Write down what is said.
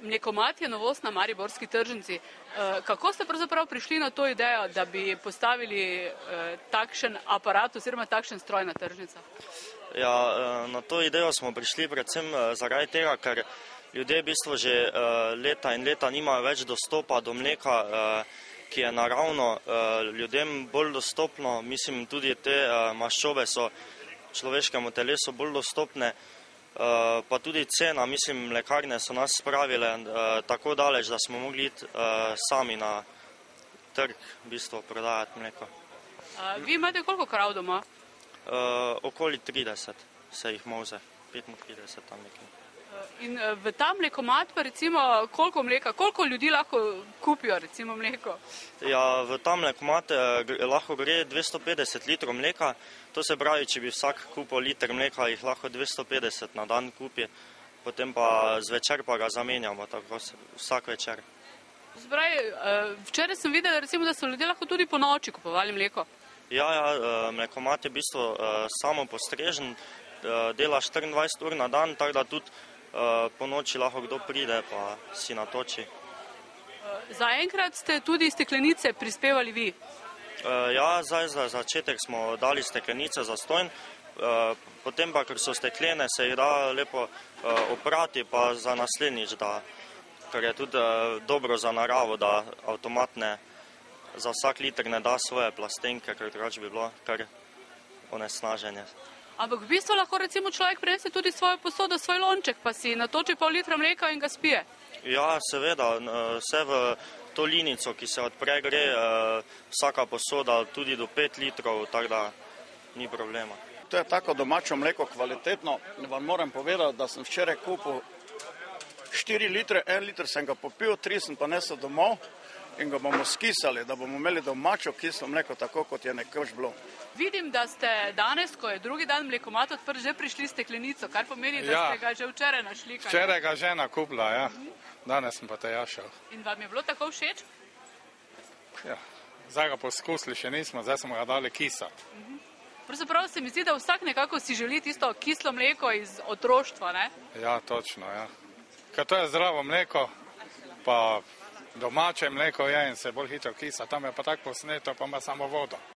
Mlekomat je novost na mariborski tržnici. Kako ste pravzaprav prišli na to idejo, da bi postavili takšen aparat oziroma takšen stroj na tržnicah? Ja, na to idejo smo prišli predvsem zaradi tega, ker ljudje v bistvu že leta in leta nimajo več dostopa do mleka, ki je naravno ljudem bolj dostopno. Mislim, tudi te maščobe so človeškemu telesu bolj dostopne, pa tudi cena. Mislim, mlekarne so nas spravile tako daleč, da smo mogli iti sami na trg v bistvu prodajati mleko. Vi imate koliko krav doma? Okoli 30 se jih moze, 35 tam nekaj. In v ta mlekomat pa recimo koliko mleka, koliko ljudi lahko kupijo recimo mleko? Ja, v ta mlekomat lahko gre 250 litrov mleka, to se pravi, če bi vsak kupil liter mleka, jih lahko 250 na dan kupi, potem pa zvečer pa ga zamenjamo, tako vsak večer. Včeraj sem videla recimo, da so ljudje lahko tudi po noči kupovali mleko. Ja, mlekomat je v bistvu samopostrežen, dela 24 ur na dan, tako da tudi po noči lahko kdo pride pa si natoči. Zaenkrat ste tudi steklenice prispevali vi? Ja, zdaj za začetek smo dali steklenice za stojn, potem pa, ker so steklene, se jih da lepo oprati pa za naslednjič, ker je tudi dobro za naravo, da avtomat ne za vsak liter ne da svoje plastenke, ker drugače bi bilo kar onesnaženje. Ampak v bistvu lahko recimo človek prinese tudi svojo posodo, svoj lonček, pa si natoči pol litra mleka in ga spije. Ja, seveda, vse v to linico, ki se odpre, gre vsaka posoda tudi do 5 litrov, tako da ni problema. To je tako domačo mleko kvalitetno. Vam moram povedati, da sem včeraj kupil 4 litre, 1 liter sem ga popil, 3 sem pa nesel domov in ga bomo skisali, da bomo imeli domačo kislo mleko, tako kot je nekoč bilo. Vidim, da ste danes, ko je drugi dan mlekomat odprt, že prišli steklenico, kar pomeni, da ste ga že včeraj našli. Včeraj ga žena kupila, ja. Danes sem pa tja šel. In vam je bilo tako všeč? Ja, zdaj ga poskusili še nismo, zdaj smo ga dali kisati. Pravzaprav se mi zdi, da vsak nekako si želi tisto kislo mleko iz otroštva, ne? Ja, točno, ja. Ker to je zdravo mleko, pa domače mleko je in se bolj hitro kisa, tam je pa tako posneto, pa ima samo vodo.